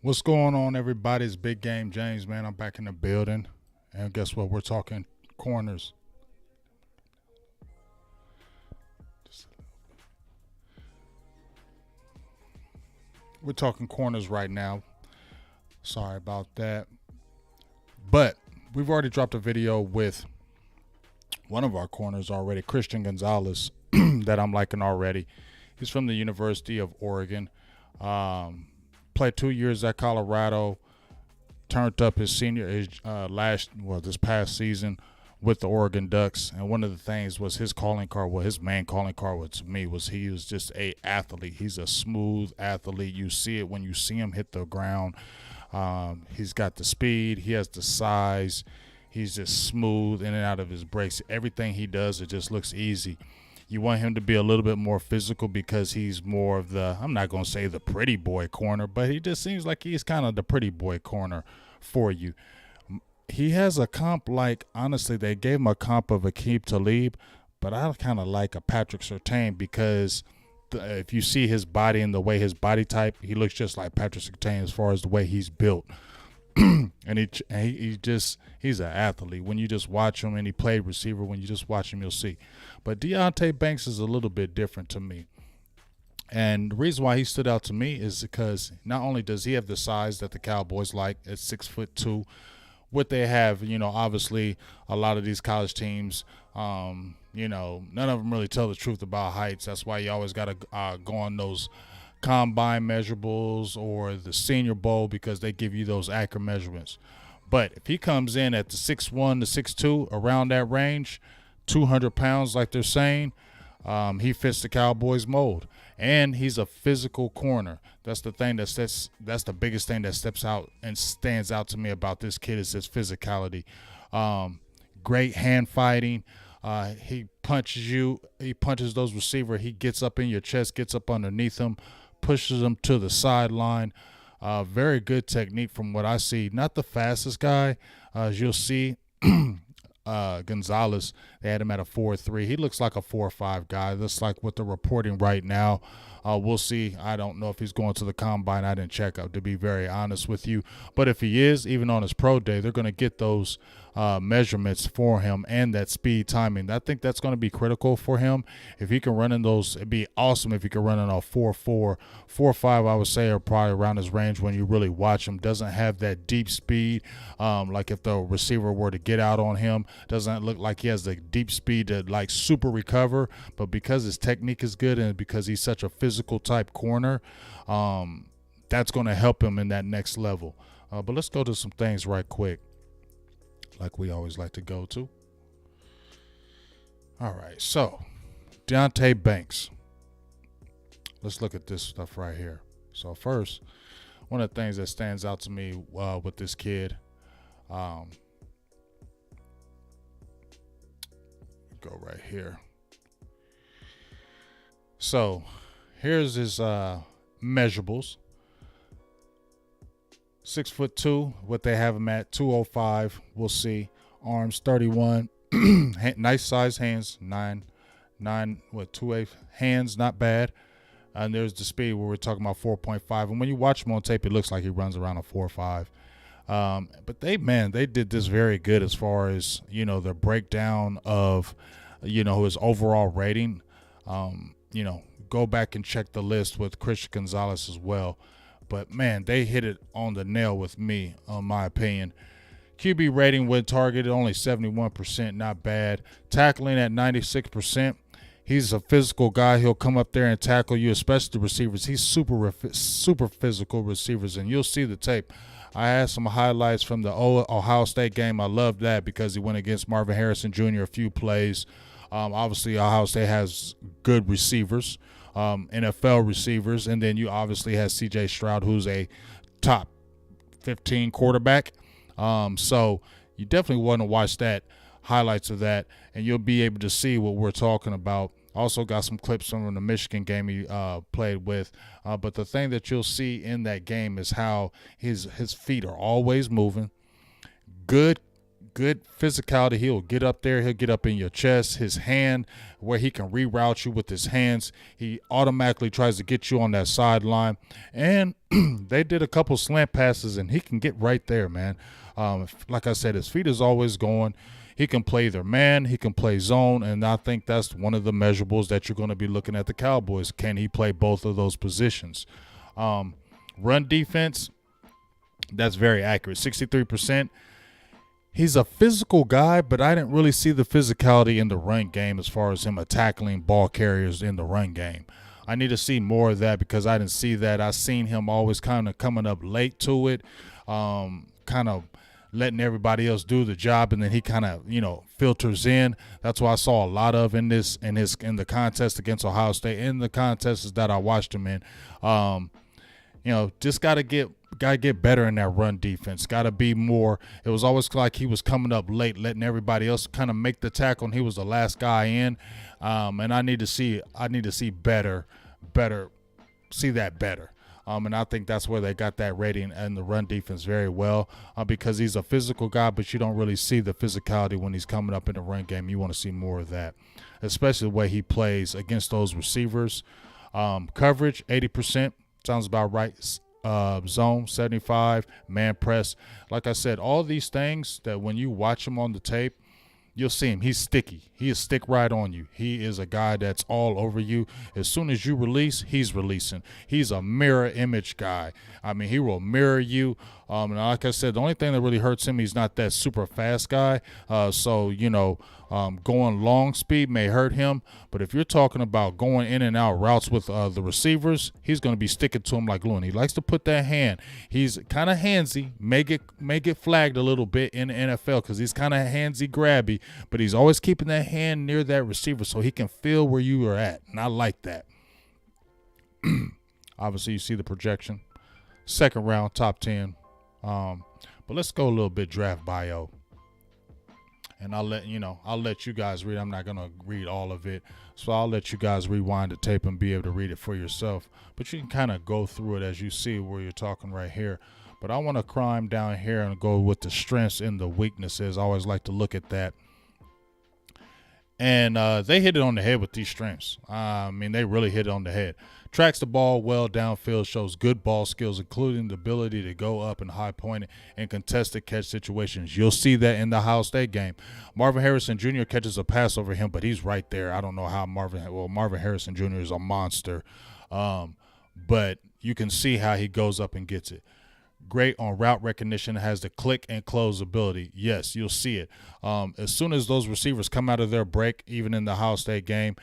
What's going on, everybody? It's Big Game James, man. I'm back in the building. And guess what? We're talking corners. We're talking corners right now. Sorry about that. But we've already dropped a video with one of our corners already, Christian Gonzalez, that I'm liking already. He's from the University of Oregon. Played 2 years at Colorado. Turned up his this past season with the Oregon Ducks, and one of the things was his calling card. Well, his main calling card to me was he was just a athlete. He's a smooth athlete. You see it when you see him hit the ground. He's got the speed. He has the size. He's just smooth in and out of his breaks. Everything he does, it just looks easy. You want him to be a little bit more physical because he's more of the, I'm not going to say the pretty boy corner, but he just seems like he's kind of the pretty boy corner for you. He has a comp like, honestly, they gave him a comp of Aqib Talib, but I kind of like a Patrick Surtain because if you see his body and the way his body type, he looks just like Patrick Surtain as far as the way he's built. And he's an athlete. When you just watch him, and he played receiver, when you just watch him, you'll see. But Deonte Banks is a little bit different to me. And the reason why he stood out to me is because not only does he have the size that the Cowboys like at 6'2", what they have, obviously a lot of these college teams, none of them really tell the truth about heights. That's why you always got to go on those combine measurables or the Senior Bowl because they give you those accurate measurements. But if he comes in at the 6'1" to 6'2", around that range, 200 pounds like they're saying, he fits the Cowboys mold. And he's a physical corner. That's the thing that's the biggest thing that steps out and stands out to me about this kid is his physicality. Great hand fighting. He punches those receivers. He gets up in your chest, gets up underneath them, pushes them to the sideline. Very good technique from what I see. Not the fastest guy, as you'll see. Gonzalez, they had him at a 4.3. He looks like a 4.5 guy. That's like what they're reporting right now. We'll see. I don't know if he's going to the combine. I didn't check out, to be very honest with you. But if he is, even on his pro day, they're going to get those measurements for him and that speed timing. I think that's going to be critical for him. If he can run in those, it'd be awesome if he could run in a 4.4. 4.5, I would say, are probably around his range when you really watch him. Doesn't have that deep speed. Like if the receiver were to get out on him, doesn't look like he has the deep speed to like super recover. But because his technique is good and because he's such a physical type corner, that's going to help him in that next level. But let's go to some things right quick, like we always like to go to. All right, so Deonte Banks. Let's look at this stuff right here. So first, one of the things that stands out to me with this kid, go right here. So here's his measurables. 6'2", what they have him at, 205. We'll see. Arms 31. Nice size hands. 2/8 hands, not bad. And there's the speed where we're talking about 4.5. And when you watch him on tape, it looks like he runs around a 4.5. But they did this very good as far as, the breakdown of, his overall rating. Go back and check the list with Christian Gonzalez as well. But, man, they hit it on the nail with me, in my opinion. QB rating when targeted, only 71%, not bad. Tackling at 96%. He's a physical guy. He'll come up there and tackle you, especially the receivers. He's super physical receivers, and you'll see the tape. I had some highlights from the Ohio State game. I loved that because he went against Marvin Harrison Jr. a few plays. Obviously, Ohio State has good receivers, NFL receivers, and then you obviously have C.J. Stroud, who's a top 15 quarterback. So you definitely want to watch that, highlights of that, and you'll be able to see what we're talking about. Also got some clips from the Michigan game he played with. But the thing that you'll see in that game is how his feet are always moving. Good good physicality. He'll get up there. He'll get up in your chest. His hand, where he can reroute you with his hands. He automatically tries to get you on that sideline. And they did a couple slant passes, and he can get right there, man. Like I said, his feet is always going. He can play either man, he can play zone, and I think that's one of the measurables that you're going to be looking at the Cowboys. Can he play both of those positions? Run defense, that's very accurate, 63%. He's a physical guy, but I didn't really see the physicality in the run game as far as him tackling ball carriers in the run game. I need to see more of that because I didn't see that. I seen him always kind of coming up late to it, kind of letting everybody else do the job, and then he kind of, filters in. That's what I saw a lot of in the contest against Ohio State, in the contests that I watched him in. Just gotta get better in that run defense. Gotta be more. It was always like he was coming up late, letting everybody else kind of make the tackle, and he was the last guy in. And I need to see better, see that better. And I think that's where they got that rating and the run defense very well, because he's a physical guy, but you don't really see the physicality when he's coming up in the run game. You want to see more of that, especially the way he plays against those receivers. Coverage, 80%, sounds about right. Zone, 75, man press. Like I said, all these things that when you watch him on the tape, you'll see him. He's sticky. He'll stick right on you. He is a guy that's all over you. As soon as you release, he's releasing. He's a mirror image guy. I mean, he will mirror you. And like I said, the only thing that really hurts him, he's not that super fast guy. Going long speed may hurt him. But if you're talking about going in and out routes with the receivers, he's going to be sticking to him like glue. And he likes to put that hand. He's kind of handsy, may get flagged a little bit in the NFL because he's kind of handsy, grabby. But he's always keeping that hand near that receiver so he can feel where you are at. And I like that. Obviously, you see the projection. Second round, top 10. But let's go a little bit draft bio. And I'll let you guys read. I'm not going to read all of it. So I'll let you guys rewind the tape and be able to read it for yourself. But you can kind of go through it as you see where you're talking right here. But I want to climb down here and go with the strengths and the weaknesses. I always like to look at that. And they hit it on the head with these strengths. They really hit it on the head. Tracks the ball well downfield, shows good ball skills, including the ability to go up and high point and contested catch situations. You'll see that in the Ohio State game. Marvin Harrison Jr. catches a pass over him, but he's right there. I don't know how Marvin Harrison Jr. is a monster. But you can see how he goes up and gets it. Great on route recognition, has the click and close ability. Yes, you'll see it. As soon as those receivers come out of their break, even in the Ohio State game,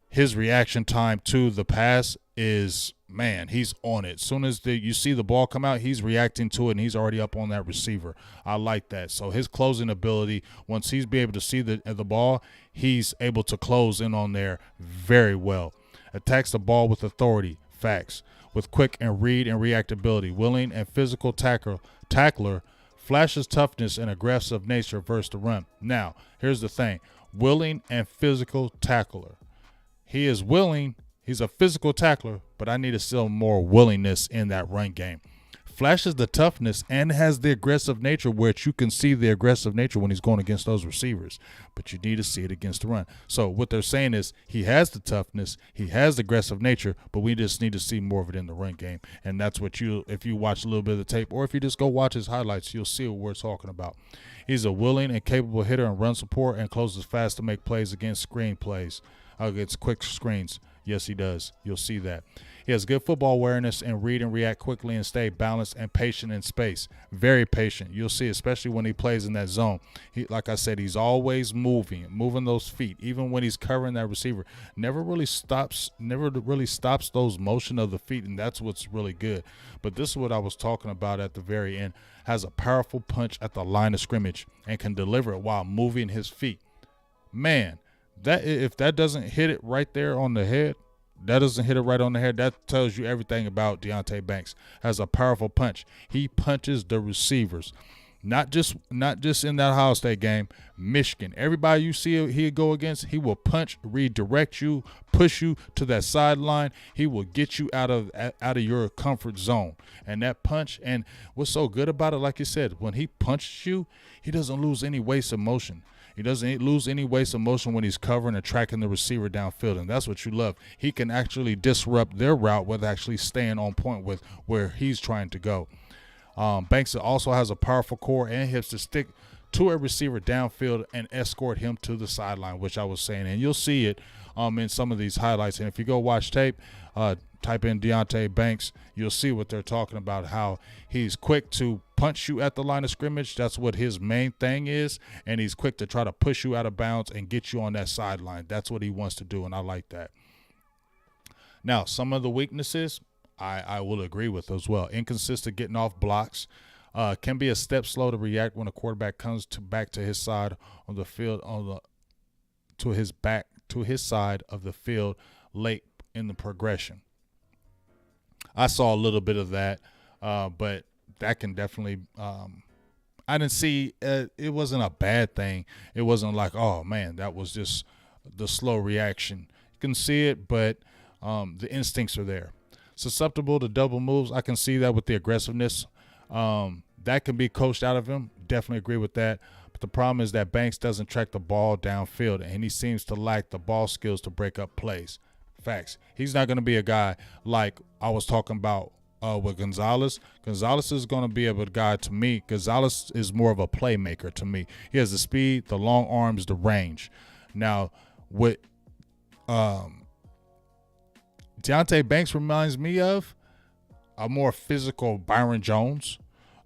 his reaction time to the pass is, man, he's on it. As soon as you see the ball come out, he's reacting to it, and he's already up on that receiver. I like that. So his closing ability, once he's be able to see the ball, he's able to close in on there very well. Attacks the ball with authority, facts, with quick and read and reactability, willing and physical tackler, flashes toughness and aggressive nature versus the run. Now, here's the thing. Willing and physical tackler. He is willing. He's a physical tackler, but I need to see more willingness in that run game. Flashes the toughness and has the aggressive nature, which you can see the aggressive nature when he's going against those receivers, but you need to see it against the run. So what they're saying is he has the toughness, he has the aggressive nature, but we just need to see more of it in the run game. And that's what if you watch a little bit of the tape, or if you just go watch his highlights, you'll see what we're talking about. He's a willing and capable hitter and run support and closes fast to make plays against against quick screens. Yes, he does. You'll see that. He has good football awareness and read and react quickly and stay balanced and patient in space. Very patient. You'll see, especially when he plays in that zone. Like I said, he's always moving those feet. Even when he's covering that receiver, never really stops those motion of the feet, and that's what's really good. But this is what I was talking about at the very end. Has a powerful punch at the line of scrimmage and can deliver it while moving his feet. Man, if that doesn't hit it right there on the head, that tells you everything about Deonte Banks. Has a powerful punch. He punches the receivers. Not just in that Ohio State game, Michigan. Everybody you see he'll go against, he will punch, redirect you, push you to that sideline. He will get you out of your comfort zone. And that punch, and what's so good about it, like you said, when he punches you, he doesn't lose any waste of motion. He doesn't lose any waste of motion when he's covering and tracking the receiver downfield, and that's what you love. He can actually disrupt their route with actually staying on point with where he's trying to go. Banks also has a powerful core and hips to stick to a receiver downfield and escort him to the sideline, which I was saying. And you'll see it in some of these highlights. And if you go watch tape, type in Deonte Banks, you'll see what they're talking about, how he's quick to punch you at the line of scrimmage. That's what his main thing is. And he's quick to try to push you out of bounds and get you on that sideline. That's what he wants to do, and I like that. Now, some of the weaknesses I will agree with as well. Inconsistent getting off blocks. Can be a step slow to react when a quarterback comes back to his side of the field, to his side of the field late in the progression. I saw a little bit of that, but that can definitely I didn't see it wasn't a bad thing. It wasn't like, oh man, that was just the slow reaction. You can see it, but the instincts are there. Susceptible to double moves. I can see that with the aggressiveness. That can be coached out of him. Definitely agree with that. But the problem is that Banks doesn't track the ball downfield, and he seems to lack the ball skills to break up plays. Facts. He's not going to be a guy like I was talking about with Gonzalez. Gonzalez is going to be a guy to me. Gonzalez is more of a playmaker to me. He has the speed, the long arms, the range. Now, with Deonte Banks reminds me of a more physical Byron Jones.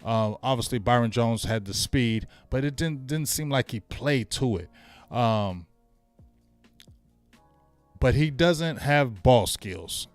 Obviously, Byron Jones had the speed, but it didn't seem like he played to it. But he doesn't have ball skills,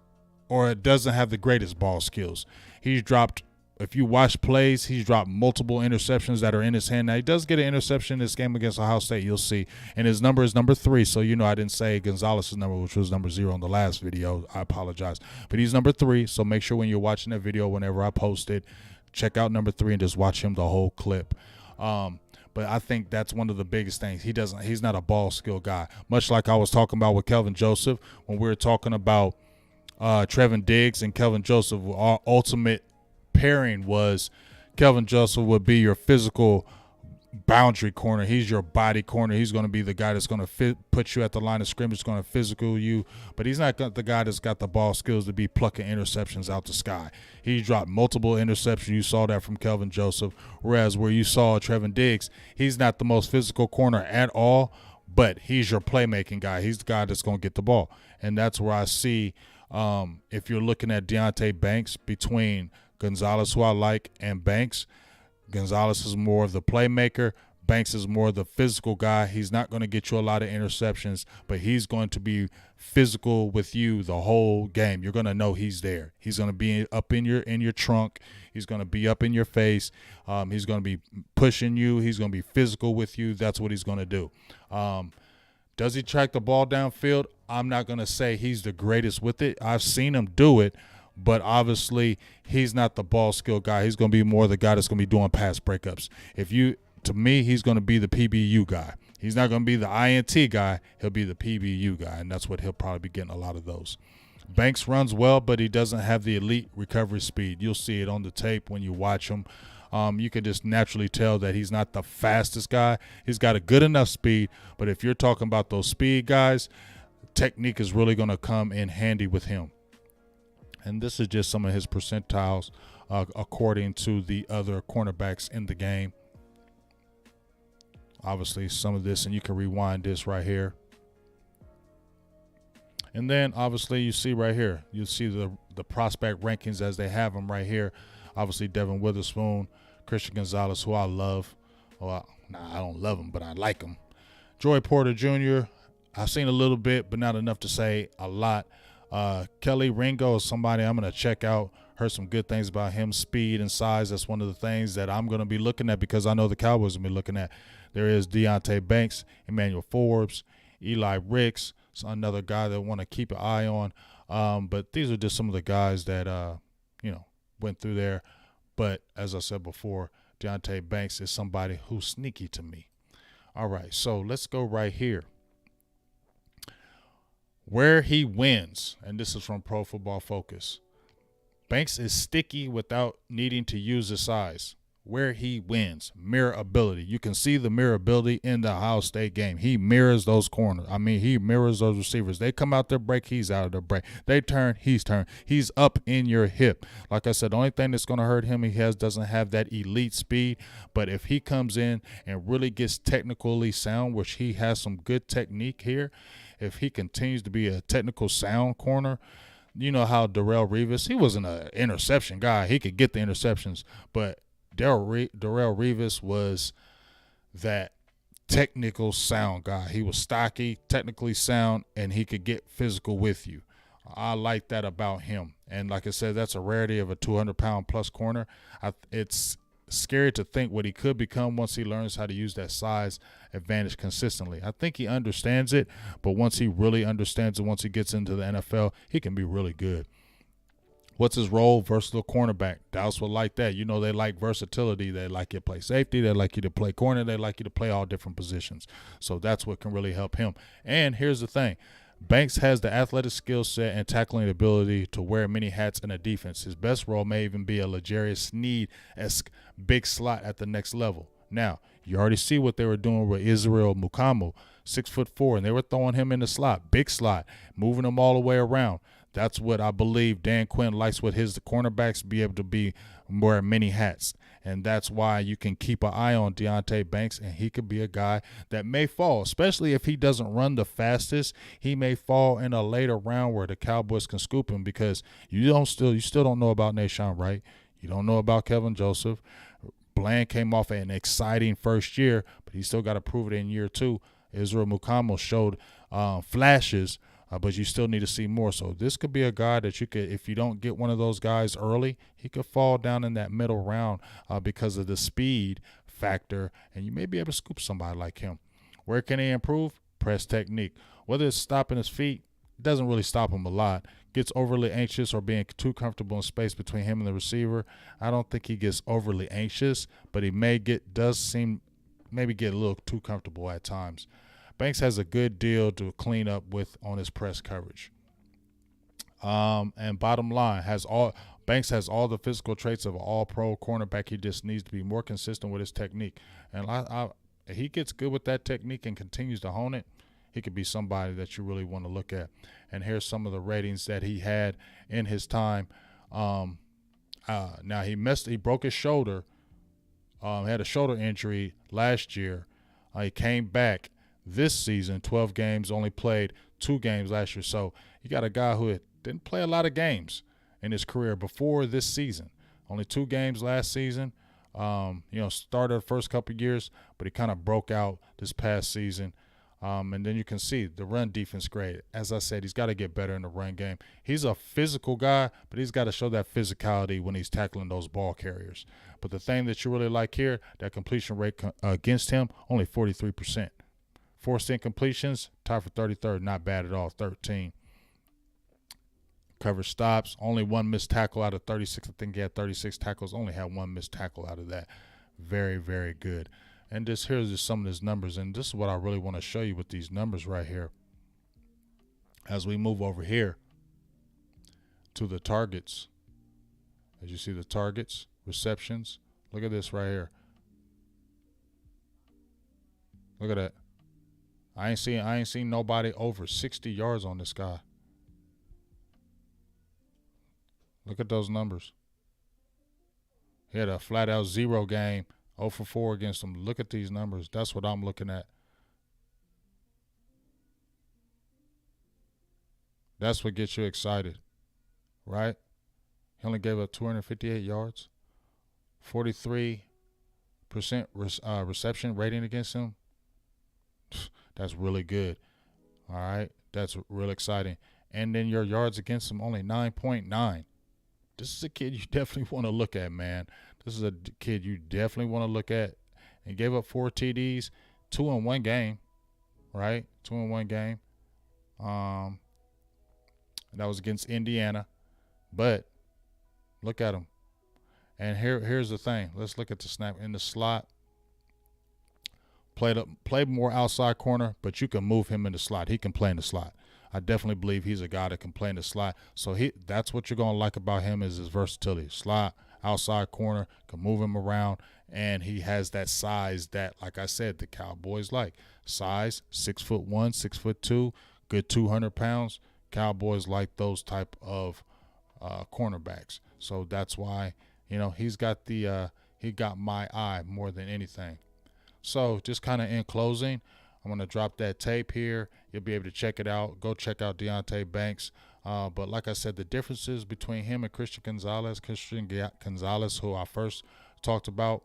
or doesn't have the greatest ball skills. He's dropped, if you watch plays, he's dropped multiple interceptions that are in his hand. Now, he does get an interception in this game against Ohio State, you'll see. And his number is number 3. So, I didn't say Gonzalez's number, which was number 0 in the last video. I apologize. But he's number 3. So make sure when you're watching that video, whenever I post it, check out number 3 and just watch him the whole clip. But I think that's one of the biggest things. He's not a ball skill guy. Much like I was talking about with Kelvin Joseph when we were talking about Trevin Diggs and Kelvin Joseph. Our ultimate pairing was Kelvin Joseph would be your physical boundary corner. He's your body corner. He's going to be the guy that's going to put you at the line of scrimmage, going to physical you. But he's not the guy that's got the ball skills to be plucking interceptions out the sky. He dropped multiple interceptions. You saw that from Kelvin Joseph. Whereas where you saw Trevin Diggs, he's not the most physical corner at all, but he's your playmaking guy. He's the guy that's going to get the ball. And that's where I see if you're looking at Deonte Banks between Gonzalez, who I like, and Banks, Gonzalez is more of the playmaker. Banks is more of the physical guy. He's not going to get you a lot of interceptions, but he's going to be physical with you the whole game. You're going to know he's there. He's going to be up in your trunk. He's going to be up in your face. He's going to be pushing you. He's going to be physical with you. That's what he's going to do. Does he track the ball downfield? I'm not going to say he's the greatest with it. I've seen him do it. But obviously, he's not the ball skill guy. He's going to be more the guy that's going to be doing pass breakups. To me, he's going to be the PBU guy. He's not going to be the INT guy. He'll be the PBU guy, and that's what he'll probably be getting a lot of those. Banks runs well, but he doesn't have the elite recovery speed. You'll see it on the tape when you watch him. You can just naturally tell that he's not the fastest guy. He's got a good enough speed, but if you're talking about those speed guys, technique is really going to come in handy with him. And this is just some of his percentiles according to the other cornerbacks in the game. Obviously, some of this, and you can rewind this right here. And then, obviously, you see right here, you see the prospect rankings as they have them right here. Obviously, Devin Witherspoon, Christian Gonzalez, who I love. Well, I don't love him, but I like him. Joey Porter Jr., I've seen a little bit, but not enough to say a lot. Kelly Ringo is somebody I'm going to check out. Heard some good things about him, speed and size. That's one of the things that I'm going to be looking at because I know the Cowboys will be looking at. There is Deonte Banks, Emmanuel Forbes, Eli Ricks, so another guy that I want to keep an eye on. But these are just some of the guys that, went through there. But as I said before, Deonte Banks is somebody who's sneaky to me. All right, so let's go right here. Where he wins, and this is from Pro Football Focus. Banks is sticky without needing to use his size. Where he wins, mirror ability. You can see the mirror ability in the Ohio State game. He mirrors those corners. I mean, he mirrors those receivers. They come out their break, he's out of their break. They turn, he's turned. He's up in your hip. Like I said, the only thing that's going to hurt him, doesn't have that elite speed. But if he comes in and really gets technically sound, which he has some good technique here, if he continues to be a technical sound corner, you know how Darrelle Revis, he wasn't an interception guy. He could get the interceptions, but Darrelle Revis was that technical sound guy. He was stocky, technically sound, and he could get physical with you. I like that about him. And like I said, that's a rarity of a 200-pound plus corner. It's scary to think what he could become once he learns how to use that size advantage consistently. I think he understands it, but once he really understands it, once he gets into the NFL, he can be really good. What's his role? Versatile cornerback. Dallas will like that. You know, they like versatility. They like you to play safety. They like you to play corner. They like you to play all different positions. So that's what can really help him. And here's the thing. Banks has the athletic skill set and tackling ability to wear many hats in a defense. His best role may even be a L'Jarius Sneed-esque big slot at the next level. Now, you already see what they were doing with Israel Mukuamu, 6'4", and they were throwing him in the slot, big slot, moving him all the way around. That's what I believe Dan Quinn likes with his cornerbacks, be able to wear many hats. And that's why you can keep an eye on Deonte Banks, and he could be a guy that may fall, especially if he doesn't run the fastest. He may fall in a later round where the Cowboys can scoop him, because you still don't know about Nahshon Wright. You don't know about Kevin Joseph. Bland came off an exciting first year, but he still got to prove it in year 2. Israel Mukuamu showed flashes, but you still need to see more. So this could be a guy that you could, if you don't get one of those guys early, he could fall down in that middle round because of the speed factor, and you may be able to scoop somebody like him. Where can he improve? Press technique. Whether it's stopping his feet, it doesn't really stop him a lot. Gets overly anxious or being too comfortable in space between him and the receiver. I don't think he gets overly anxious, but he maybe get a little too comfortable at times. Banks has a good deal to clean up with on his press coverage. And bottom line, Banks has all the physical traits of an all-pro cornerback. He just needs to be more consistent with his technique. And if he gets good with that technique and continues to hone it, he could be somebody that you really want to look at. And here's some of the ratings that he had in his time. Now he broke his shoulder. Had a shoulder injury last year. He came back this season, 12 games, only played 2 games last year. So you got a guy who didn't play a lot of games in his career before this season. Only 2 games last season. Started the first couple of years, but he kind of broke out this past season. And then you can see the run defense great. As I said, he's got to get better in the run game. He's a physical guy, but he's got to show that physicality when he's tackling those ball carriers. But the thing that you really like here, that completion rate against him, only 43%. Forced incompletions, tied for 33rd, not bad at all, 13. Cover stops, only 1 missed tackle out of 36. I think he had 36 tackles, only had 1 missed tackle out of that. Very, very good. And here's just some of his numbers, and this is what I really want to show you with these numbers right here. As we move over here to the targets, as you see the targets, receptions, look at this right here. Look at that. I ain't seen nobody over 60 yards on this guy. Look at those numbers. He had a flat-out 0 game, 0 for 4 against them. Look at these numbers. That's what I'm looking at. That's what gets you excited, right? He only gave up 258 yards, 43% reception rating against him. That's really good. All right, that's real exciting. And then your yards against him, only 9.9. This is a kid you definitely want to look at, man. This is a kid you definitely want to look at. And gave up 4 TDs, 2 in 1 game, right? 2 in 1 game. That was against Indiana. But look at him. And here's the thing. Let's look at the snap in the slot. Play more outside corner, but you can move him in the slot. He can play in the slot. I definitely believe he's a guy that can play in the slot. So that's what you're gonna like about him is his versatility. Slot, outside corner, can move him around, and he has that size that, like I said, the Cowboys like. Size, 6'1", 6'2", good 200 pounds. Cowboys like those type of cornerbacks. So that's why, he's got he got my eye more than anything. So just kind of in closing, I'm going to drop that tape here. You'll be able to check it out. Go check out Deonte Banks. But like I said, the differences between him and Christian Gonzalez, who I first talked about,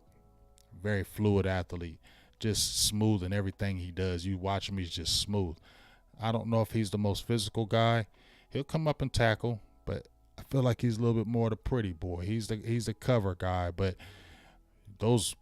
very fluid athlete, just smooth in everything he does. You watch him, he's just smooth. I don't know if he's the most physical guy. He'll come up and tackle, but I feel like he's a little bit more the pretty boy. He's the cover guy, but those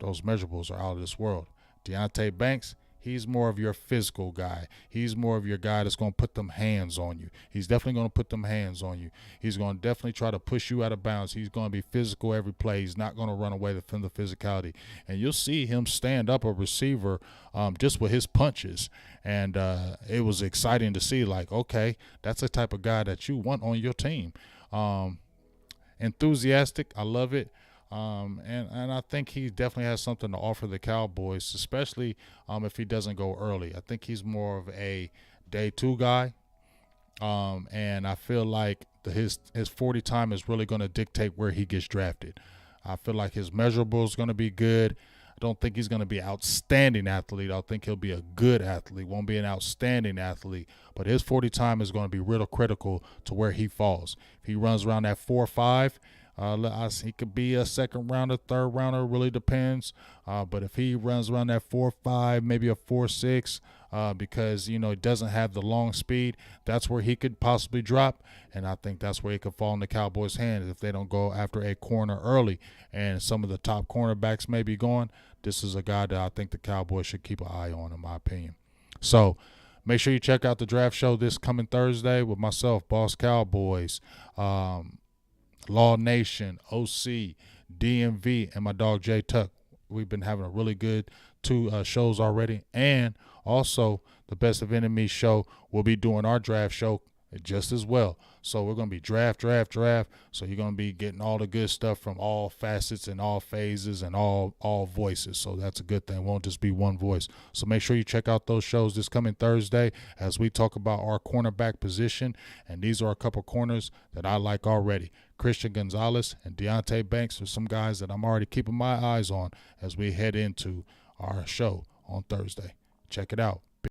measurables are out of this world. Deonte Banks, he's more of your physical guy. He's more of your guy that's going to put them hands on you. He's definitely going to put them hands on you. He's going to definitely try to push you out of bounds. He's going to be physical every play. He's not going to run away from the physicality. And you'll see him stand up a receiver just with his punches. And it was exciting to see, like, okay, that's the type of guy that you want on your team. Enthusiastic, I love it. And I think he definitely has something to offer the Cowboys, especially if he doesn't go early. I think he's more of a day 2 guy, and I feel like his 40 time is really going to dictate where he gets drafted. I feel like his measurable is going to be good. I don't think he's going to be an outstanding athlete. I think he'll be a good athlete. Won't be an outstanding athlete, but his 40 time is going to be real critical to where he falls. If he runs around that 4.5. He could be a second rounder, third rounder, really depends. But if he runs around that 4.5, maybe a 4.6, because he doesn't have the long speed, that's where he could possibly drop. And I think that's where he could fall in the Cowboys' hands if they don't go after a corner early. And some of the top cornerbacks may be gone. This is a guy that I think the Cowboys should keep an eye on, in my opinion. So make sure you check out the draft show this coming Thursday with myself, Boss Cowboys, Law Nation, OC, DMV, and my dog J Tuck. We've been having a really good 2 shows already. And also the Best of Enemies show. We'll be doing our draft show just as well. So we're going to be draft. So you're going to be getting all the good stuff from all facets and all phases and all voices. So that's a good thing. It won't just be one voice. So make sure you check out those shows this coming Thursday as we talk about our cornerback position. And these are a couple corners that I like already. Christian Gonzalez and Deonte Banks are some guys that I'm already keeping my eyes on as we head into our show on Thursday. Check it out.